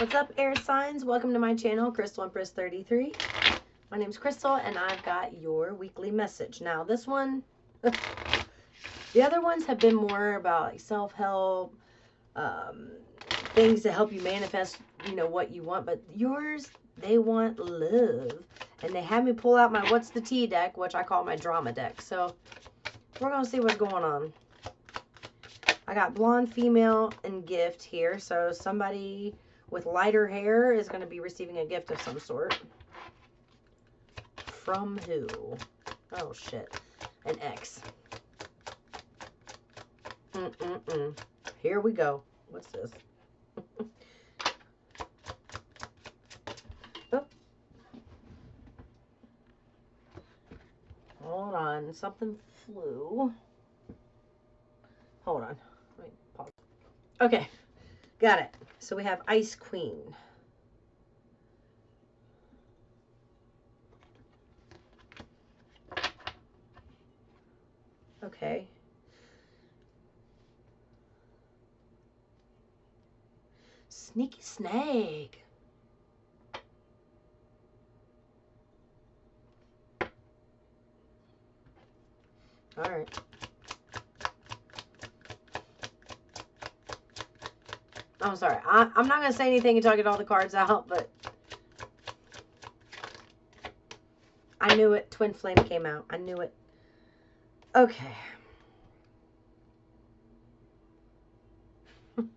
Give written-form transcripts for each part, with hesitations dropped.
What's up, air signs? Welcome to my channel, Crystal Empress 33. My name's Crystal, and I've got your weekly message. Now, this one, the other ones have been more about like self-help, things to help you manifest, you know, what you want. But yours, they want love. And they had me pull out my What's the Tea deck, which I call my drama deck. So, we're going to see what's going on. I got blonde female and gift here. So, somebody with lighter hair is going to be receiving a gift of some sort. From who? Oh, shit. An ex. Here we go. What's this? Oh. Hold on. Something flew. Hold on. Let me pause. Okay. Got it. So we have Ice Queen. Okay. Sneaky snake. All right. I'm sorry. I'm not going to say anything until I get all the cards out, but I knew it. Twin Flame came out. I knew it. Okay. An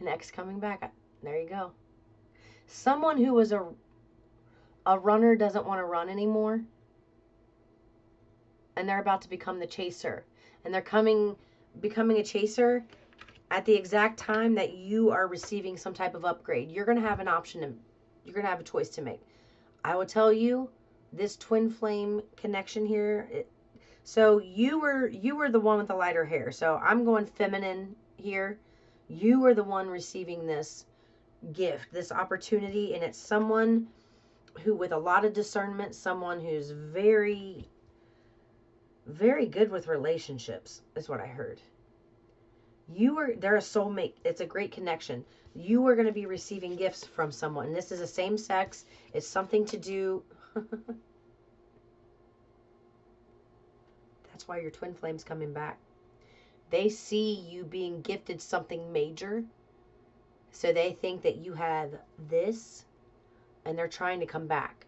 ex coming back. There you go. Someone who was a runner doesn't want to run anymore. And they're about to become the chaser. And they're becoming a chaser at the exact time that you are receiving some type of upgrade. You're going to have an option, and you're going to have a choice to make. I will tell you, this twin flame connection here, so you were the one with the lighter hair. So I'm going feminine here. You are the one receiving this gift, this opportunity, and it's someone who with a lot of discernment, someone who's very, very good with relationships, is what I heard. They're a soulmate. It's a great connection. You are going to be receiving gifts from someone. This is a same sex. It's something to do. That's why your twin flame's coming back. They see you being gifted something major. So they think that you have this, and they're trying to come back.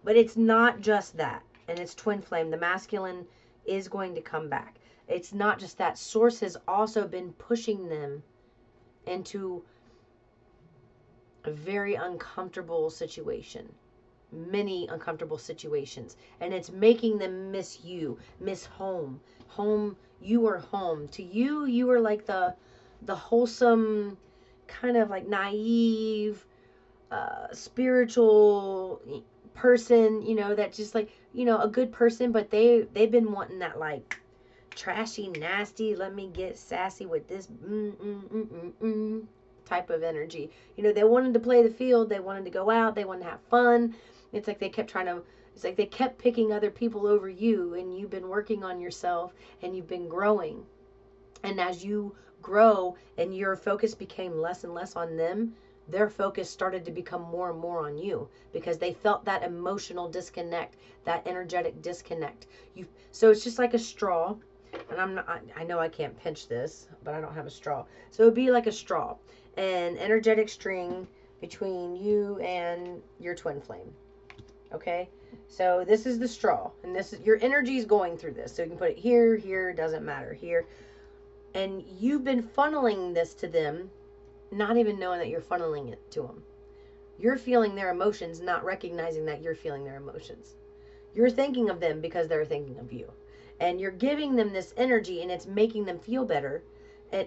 But it's not just that. And it's twin flame. The masculine is going to come back. It's not just that. Source has also been pushing them into a very uncomfortable situation. Many uncomfortable situations. And it's making them miss you. Miss home. Home, you are home. To you, you are like the wholesome, kind of like naive, spiritual person, you know, that just like, you know, a good person, but they've been wanting that like trashy, nasty, let me get sassy with this type of energy. You know, they wanted to play the field, they wanted to go out, they wanted to have fun. It's like they kept picking other people over you, and you've been working on yourself, and you've been growing. And as you grow and your focus became less and less on them, their focus started to become more and more on you, because they felt that emotional disconnect, that energetic disconnect. So it's just like a straw. And I know I can't pinch this, but I don't have a straw. So it would be like a straw, an energetic string between you and your twin flame. Okay? So this is the straw, and this is your energy is going through this. So you can put it here, here, doesn't matter, here. And you've been funneling this to them, not even knowing that you're funneling it to them. You're feeling their emotions, not recognizing that you're feeling their emotions. You're thinking of them because they're thinking of you. And you're giving them this energy, and it's making them feel better.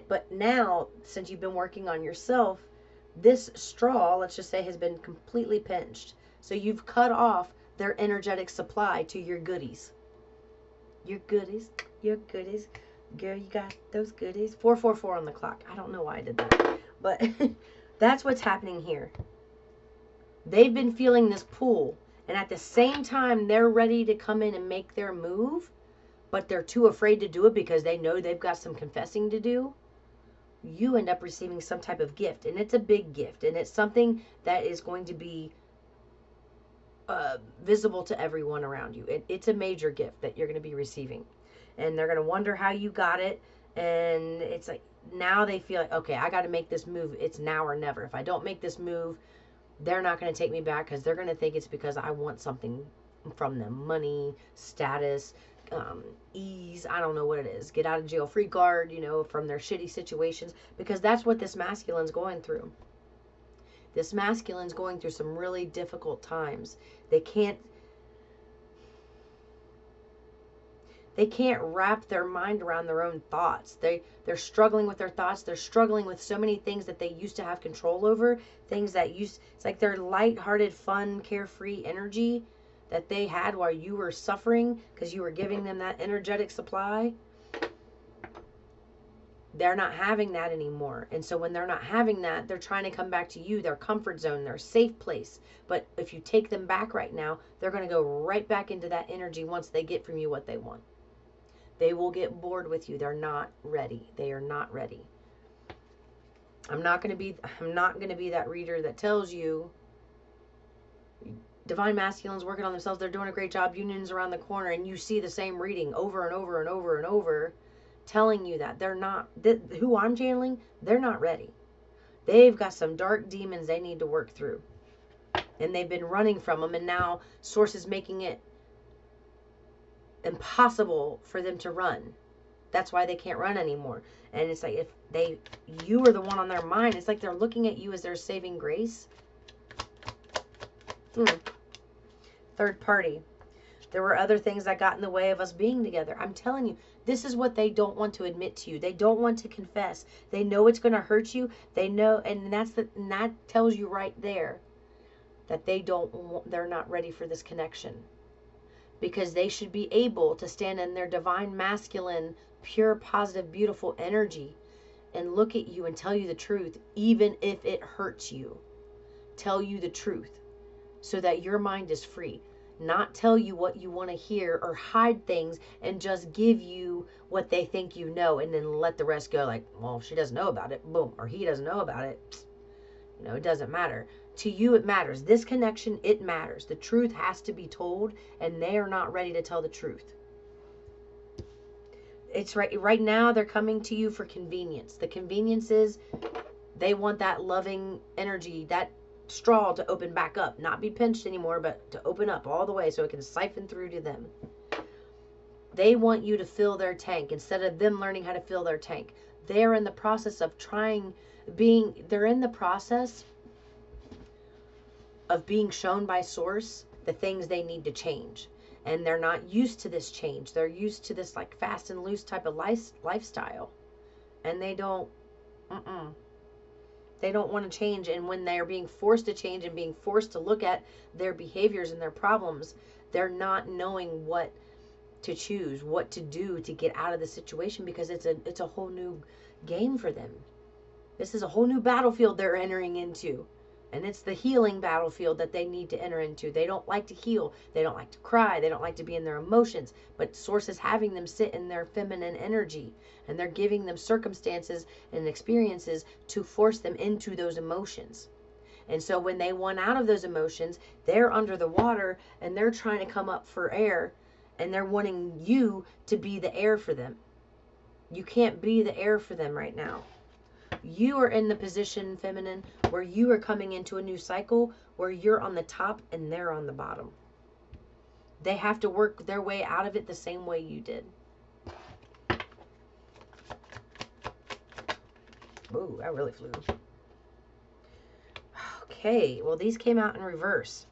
But now, since you've been working on yourself, this straw, let's just say, has been completely pinched. So you've cut off their energetic supply to your goodies. Your goodies. Your goodies. Girl, you got those goodies. 444 on the clock. I don't know why I did that. But that's what's happening here. They've been feeling this pull. And at the same time, they're ready to come in and make their move. But they're too afraid to do it because they know they've got some confessing to do. you end up receiving some type of gift. And it's a big gift. And it's something that is going to be visible to everyone around you. It's a major gift that you're going to be receiving. And they're going to wonder how you got it. And it's like, now they feel like, okay, I got to make this move. It's now or never. If I don't make this move, they're not going to take me back, because they're going to think it's because I want something from them. Money, status, ease, I don't know what it is. Get out of jail free card, you know, from their shitty situations. Because that's what this masculine's going through. This masculine's going through some really difficult times. They can't wrap their mind around their own thoughts. They're struggling with their thoughts. They're struggling with so many things that they used to have control over. Things that it's like their lighthearted, fun, carefree energy that they had while you were suffering because you were giving them that energetic supply. They're not having that anymore. And so when they're not having that, they're trying to come back to you, their comfort zone, their safe place. But if you take them back right now, they're going to go right back into that energy once they get from you what they want. They will get bored with you. They're not ready. They are not ready. I'm not going to be that reader that tells you divine masculines working on themselves, they're doing a great job, union's around the corner, and you see the same reading over and over and over and over telling you that they're not, who I'm channeling, they're not ready. They've got some dark demons they need to work through. And they've been running from them, and now Source is making it impossible for them to run. That's why they can't run anymore. And it's like, if you are the one on their mind, it's like they're looking at you as their saving grace. Third party. There were other things that got in the way of us being together. I'm telling you, this is what they don't want to admit to you. They don't want to confess. They know it's going to hurt you. They know, and that tells you right there that they're not ready for this connection. Because they should be able to stand in their divine masculine, pure, positive, beautiful energy and look at you and tell you the truth, even if it hurts you. Tell you the truth so that your mind is free. Not tell you what you want to hear or hide things and just give you what they think you know and then let the rest go like, well, she doesn't know about it, boom, or he doesn't know about it. You know, it doesn't matter. To you, it matters. This connection, it matters. The truth has to be told, and they are not ready to tell the truth. It's right now, they're coming to you for convenience. The convenience is they want that loving energy, that straw to open back up. Not be pinched anymore, but to open up all the way so it can siphon through to them. They want you to fill their tank instead of them learning how to fill their tank. They're in the process of they're in the process of being shown by Source the things they need to change. And they're not used to this change. They're used to this like fast and loose type of lifestyle. And they don't want to change. And when they're being forced to change and being forced to look at their behaviors and their problems, they're not knowing what to choose, what to do to get out of the situation, because it's a whole new game for them. This is a whole new battlefield they're entering into. And it's the healing battlefield that they need to enter into. They don't like to heal. They don't like to cry. They don't like to be in their emotions. But Source is having them sit in their feminine energy. And they're giving them circumstances and experiences to force them into those emotions. And so when they want out of those emotions, they're under the water and they're trying to come up for air. And they're wanting you to be the air for them. You can't be the air for them right now. You are in the position, feminine, where you are coming into a new cycle where you're on the top and they're on the bottom. They have to work their way out of it the same way you did. Ooh, that really flew. Okay, well, these came out in reverse.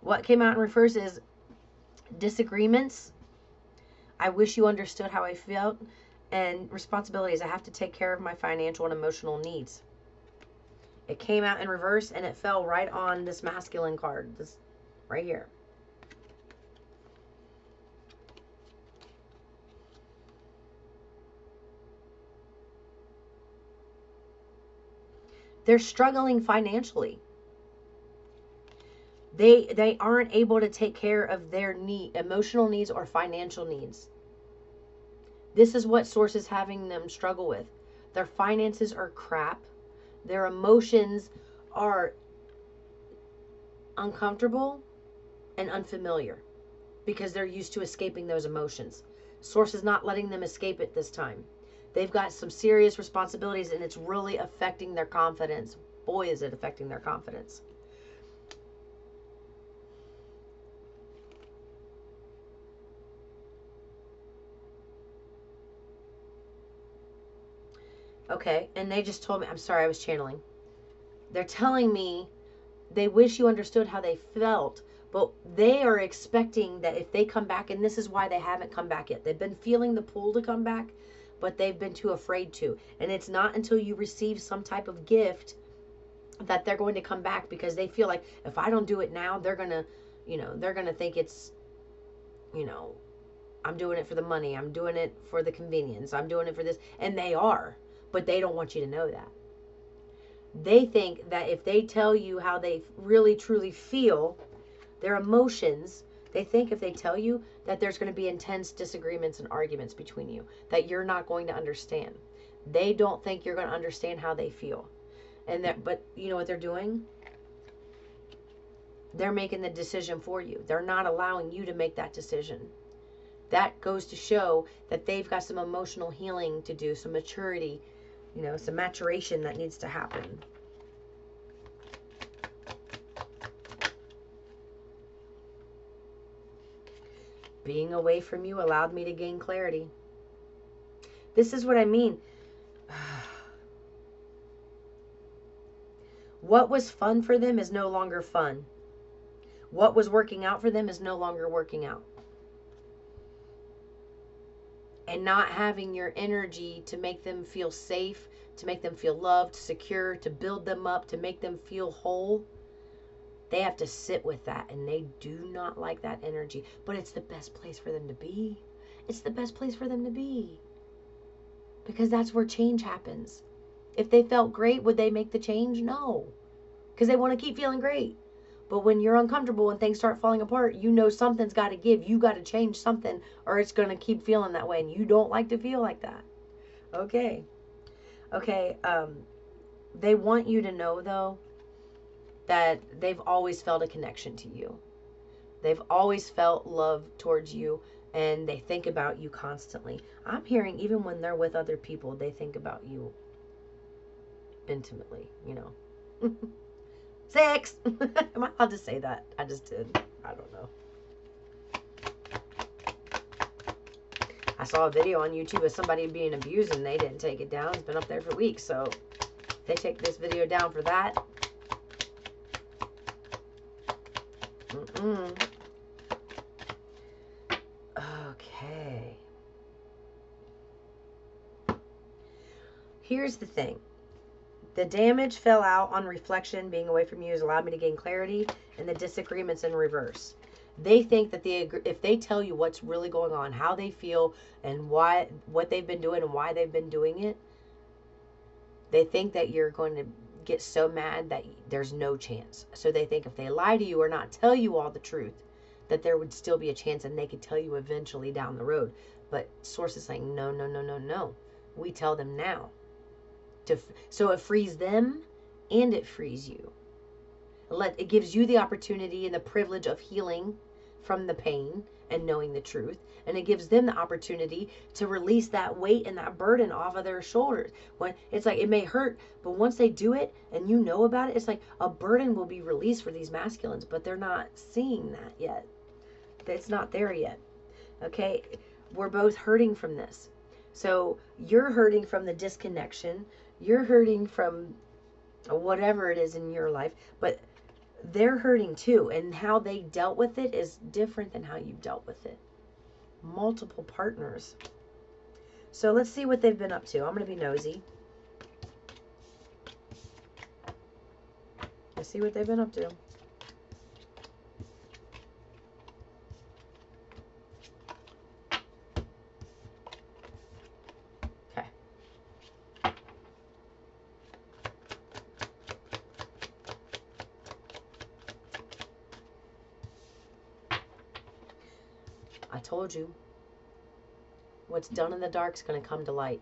What came out in reverse is disagreements. I wish you understood how I felt. And responsibilities. I have to take care of my financial and emotional needs. It came out in reverse and it fell right on this masculine card. This right here. They're struggling financially. They aren't able to take care of their emotional needs or financial needs. This is what Source is having them struggle with. Their finances are crap. Their emotions are uncomfortable and unfamiliar because they're used to escaping those emotions. Source is not letting them escape it this time. They've got some serious responsibilities, and it's really affecting their confidence. Boy, is it affecting their confidence. Okay, and they just told me, I'm sorry, I was channeling. They're telling me they wish you understood how they felt, but they are expecting that if they come back, and this is why they haven't come back yet. They've been feeling the pull to come back, but they've been too afraid to. And it's not until you receive some type of gift that they're going to come back, because they feel like if I don't do it now, they're going to, they're going to think it's, I'm doing it for the money. I'm doing it for the convenience. I'm doing it for this. And they are, but they don't want you to know that. They think that if they tell you how they really truly feel, their emotions, they think if they tell you that there's going to be intense disagreements and arguments between you, that you're not going to understand. They don't think you're going to understand how they feel. But you know what they're doing? They're making the decision for you. They're not allowing you to make that decision. That goes to show that they've got some emotional healing to do, some maturity, some maturation that needs to happen. Being away from you allowed me to gain clarity. This is what I mean. What was fun for them is no longer fun. What was working out for them is no longer working out. And not having your energy to make them feel safe, to make them feel loved, secure, to build them up, to make them feel whole, they have to sit with that, and they do not like that energy. But it's the best place for them to be. It's the best place for them to be. Because that's where change happens. If they felt great, would they make the change? No. Because they want to keep feeling great. But when you're uncomfortable and things start falling apart, something's got to give. You got to change something, or it's going to keep feeling that way. And you don't like to feel like that. Okay. They want you to know, though, that they've always felt a connection to you. They've always felt love towards you, and they think about you constantly. I'm hearing even when they're with other people, they think about you intimately, Sex! Am I allowed to say that? I just did. I don't know. I saw a video on YouTube of somebody being abused, and they didn't take it down. It's been up there for weeks, so they take this video down for that. Okay. Here's the thing. The damage fell out on reflection. Being away from you has allowed me to gain clarity, and the disagreements in reverse. They think that if they tell you what's really going on, how they feel, and what they've been doing and why they've been doing it, they think that you're going to get so mad that there's no chance. So they think if they lie to you or not tell you all the truth, that there would still be a chance, and they could tell you eventually down the road. But Source is saying, no, no, no, no, no. We tell them now. So it frees them and it frees you. It gives you the opportunity and the privilege of healing from the pain and knowing the truth. And it gives them the opportunity to release that weight and that burden off of their shoulders. When it's like, it may hurt, but once they do it and you know about it, it's like a burden will be released for these masculines, but they're not seeing that yet. It's not there yet. Okay? We're both hurting from this. So you're hurting from the disconnection. You're hurting from whatever it is in your life, but they're hurting too. And how they dealt with it is different than how you dealt with it. Multiple partners. So let's see what they've been up to. I'm going to be nosy. Let's see what they've been up to. I told you, what's done in the dark is going to come to light.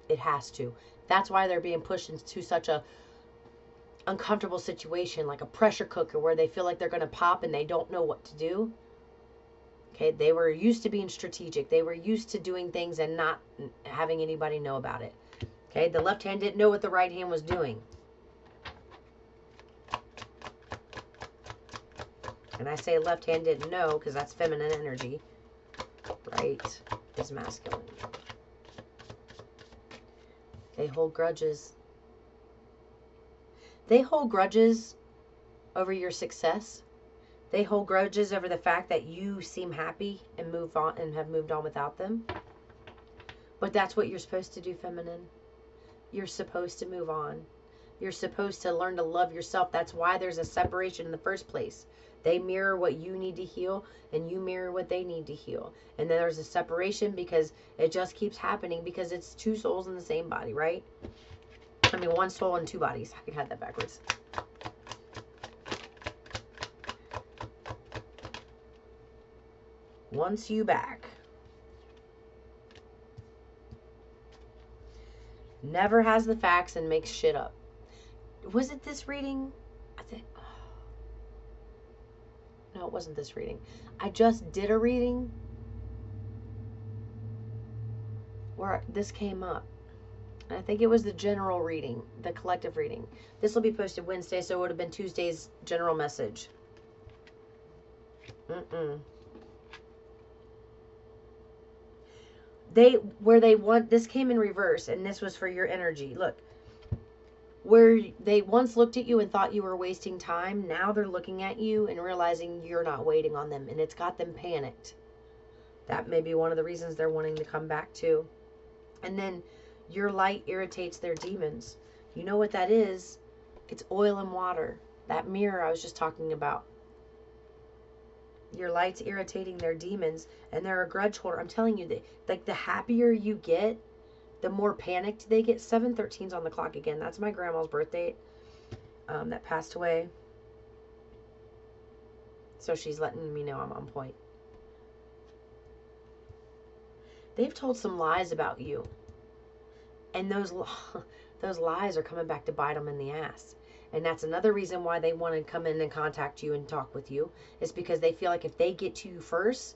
It has to. That's why they're being pushed into such a uncomfortable situation, like a pressure cooker, where they feel like they're going to pop and they don't know what to do. Okay, they were used to being strategic. They were used to doing things and not having anybody know about it. Okay, the left hand didn't know what the right hand was doing. And I say left hand didn't know because that's feminine energy. Right is masculine. They hold grudges. They hold grudges over your success. They hold grudges over the fact that you seem happy and move on and have moved on without them. But that's what you're supposed to do, feminine. You're supposed to move on. You're supposed to learn to love yourself. That's why there's a separation in the first place. They mirror what you need to heal, and you mirror what they need to heal. And then there's a separation because it just keeps happening because it's two souls in the same body, right? I mean, one soul and two bodies. I had that backwards. Wants you back. Never has the facts and makes shit up. Was it this reading? I think. Oh. No, it wasn't this reading. I just did a reading where this came up. I think it was the general reading, the collective reading. This will be posted Wednesday, so it would have been Tuesday's general message. This came in reverse, and this was for your energy. Look, where they once looked at you and thought you were wasting time, now they're looking at you and realizing you're not waiting on them, and it's got them panicked. That may be one of the reasons they're wanting to come back too. And then your light irritates their demons. You know what that is? It's oil and water. That mirror I was just talking about. Your light's irritating their demons, and they're a grudge holder. I'm telling you, like the happier you get, the more panicked they get. 7:13's on the clock again. That's my grandma's birthday that passed away. So she's letting me know I'm on point. They've told some lies about you. And those lies are coming back to bite them in the ass. And that's another reason why they want to come in and contact you and talk with you. Is because they feel like if they get to you first,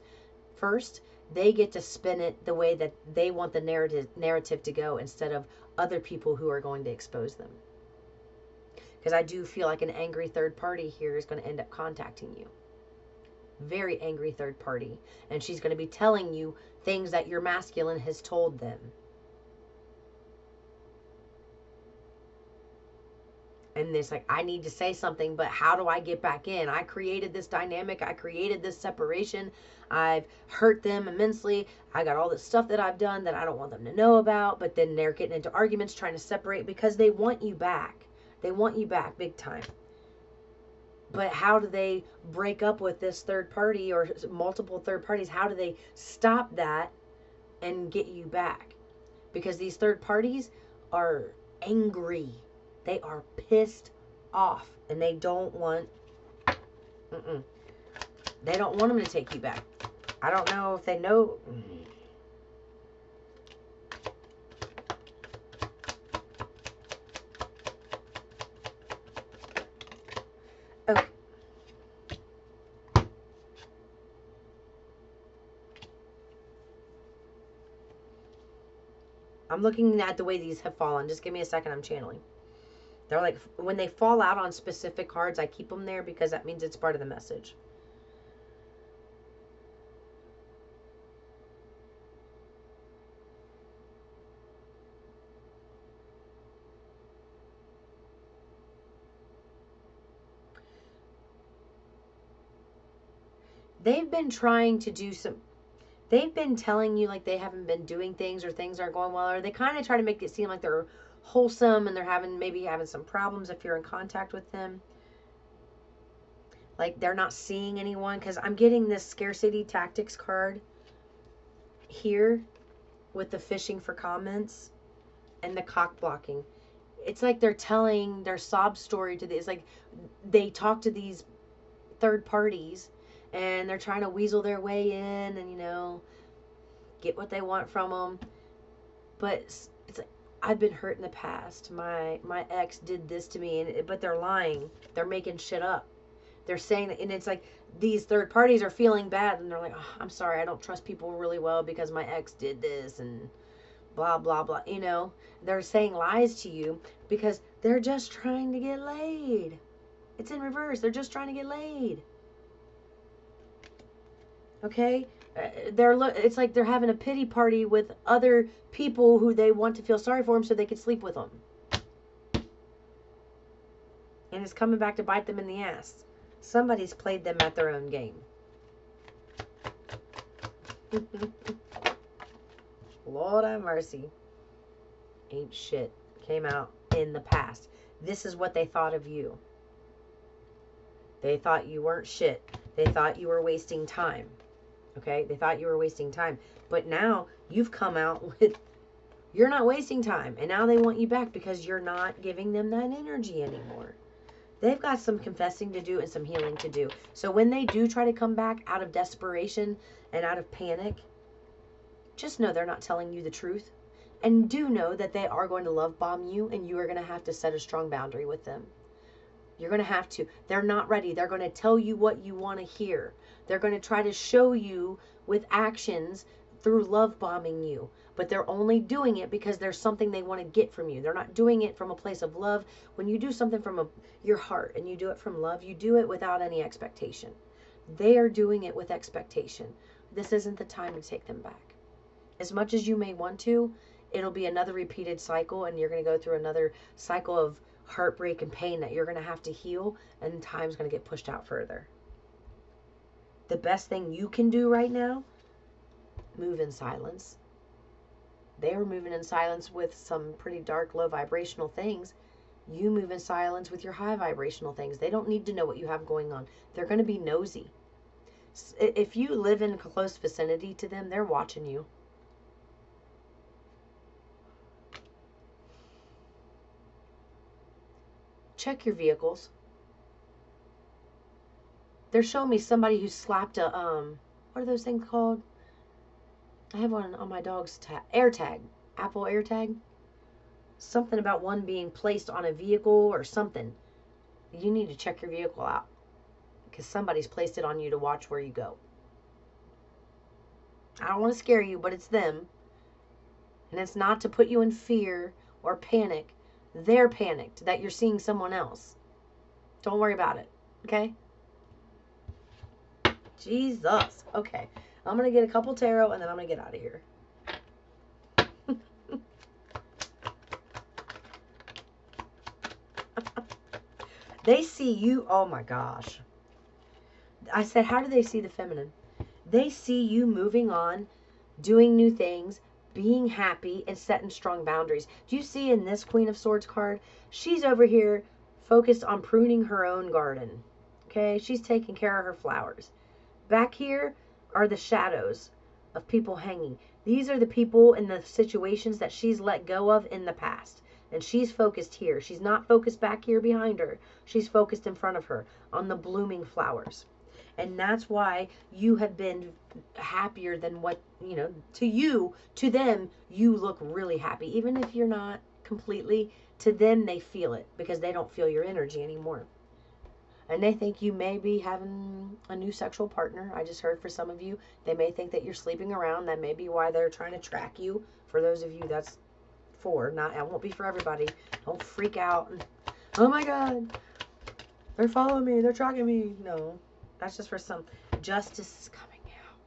they get to spin it the way that they want the narrative to go instead of other people who are going to expose them. Because I do feel like an angry third party here is going to end up contacting you. Very angry third party. And she's going to be telling you things that your masculine has told them. And it's like, I need to say something, but how do I get back in? I created this dynamic. I created this separation. I've hurt them immensely. I got all this stuff that I've done that I don't want them to know about. But then they're getting into arguments, trying to separate because they want you back. They want you back big time. But how do they break up with this third party or multiple third parties? How do they stop that and get you back? Because these third parties are angry. They are pissed off, and they don't want, they don't want them to take you back. I don't know if they know. Okay. I'm looking at the way these have fallen. Just give me a second. I'm channeling. They're like, when they fall out on specific cards, I keep them there because that means it's part of the message. They've been trying to do some, they've been telling you like they haven't been doing things or things aren't going well, or they kind of try to make it seem like they're wholesome and they're maybe having some problems if you're in contact with them. Like they're not seeing anyone, because I'm getting this scarcity tactics card here with the fishing for comments and the cock blocking. It's like they're telling their sob story to this. Like they talk to these third parties and they're trying to weasel their way in and, you know, get what they want from them. But it's like, I've been hurt in the past. My ex did this to me, but they're lying. They're making shit up. They're saying that, and it's like these third parties are feeling bad, and they're like, oh, I'm sorry, I don't trust people really well because my ex did this, and blah, blah, blah. You know, they're saying lies to you because they're just trying to get laid. It's in reverse. They're just trying to get laid. Okay? It's like they're having a pity party with other people who they want to feel sorry for them so they can sleep with them. And it's coming back to bite them in the ass. Somebody's played them at their own game. Lord have mercy. Ain't shit. Came out in the past. This is what they thought of you. They thought you weren't shit. They thought you were wasting time. Okay? They thought you were wasting time. But now you've come out with, you're not wasting time. And now they want you back because you're not giving them that energy anymore. They've got some confessing to do and some healing to do. So when they do try to come back out of desperation and out of panic, just know they're not telling you the truth. And do know that they are going to love bomb you, and you are going to have to set a strong boundary with them. You're going to have to. They're not ready. They're going to tell you what you want to hear. They're going to try to show you with actions through love bombing you. But they're only doing it because there's something they want to get from you. They're not doing it from a place of love. When you do something from your heart and you do it from love, you do it without any expectation. They are doing it with expectation. This isn't the time to take them back. As much as you may want to, it'll be another repeated cycle, and you're going to go through another cycle of heartbreak and pain that you're going to have to heal, and time's going to get pushed out further. The best thing you can do right now, move in silence. They are moving in silence with some pretty dark, low vibrational things. You move in silence with your high vibrational things. They don't need to know what you have going on. They're going to be nosy. If you live in close vicinity to them, they're watching you. Check your vehicles. They're showing me somebody who slapped a, what are those things called? I have one on my dog's AirTag. Apple AirTag. Something about one being placed on a vehicle or something. You need to check your vehicle out. Because somebody's placed it on you to watch where you go. I don't want to scare you, but it's them. And it's not to put you in fear or panic. They're panicked that you're seeing someone else. Don't worry about it. Okay? Jesus. Okay. I'm going to get a couple tarot and then I'm going to get out of here. They see you. Oh my gosh. I said, how do they see the feminine? They see you moving on, doing new things, being happy, and setting strong boundaries. Do you see in this Queen of Swords card? She's over here focused on pruning her own garden. Okay? She's taking care of her flowers. Back here are the shadows of people hanging. These are the people and the situations that she's let go of in the past. And she's focused here. She's not focused back here behind her. She's focused in front of her on the blooming flowers. And that's why you have been happier than what, you know, to them, you look really happy. Even if you're not completely, to them, they feel it because they don't feel your energy anymore. And they think you may be having a new sexual partner. I just heard for some of you, they may think that you're sleeping around. That may be why they're trying to track you. For those of you, that's for. Not, it won't be for everybody. Don't freak out. Oh my God. They're following me. They're tracking me. No. That's just for some. Justice is coming out.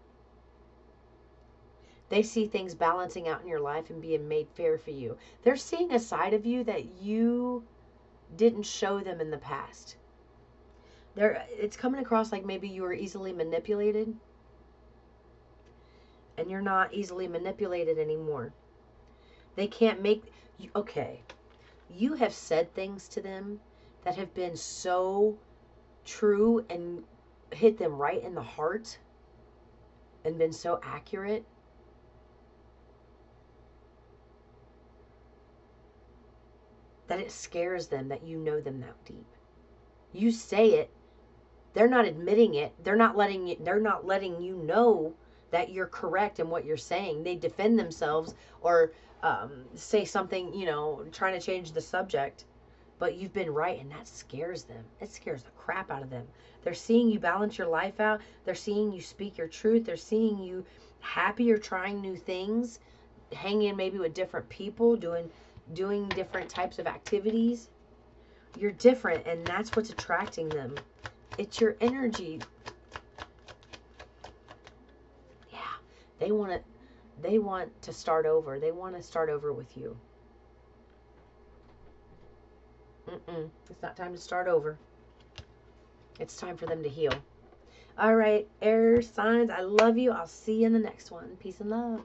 They see things balancing out in your life and being made fair for you. They're seeing a side of you that you didn't show them in the past. It's coming across like maybe you were easily manipulated. And you're not easily manipulated anymore. They can't make you. Okay. You have said things to them that have been so true and hit them right in the heart and been so accurate. That it scares them that you know them that deep. You say it. They're not admitting it. They're not letting you know that you're correct in what you're saying. They defend themselves or say something, you know, trying to change the subject, but you've been right, and that scares them. It scares the crap out of them. They're seeing you balance your life out. They're seeing you speak your truth. They're seeing you happy or trying new things, hanging maybe with different people, doing different types of activities. You're different, and that's what's attracting them. It's your energy. Yeah, they want to start over. They want to start over with you. It's not time to start over. It's time for them to heal. All right, air signs, I love you. I'll see you in the next one. Peace and love.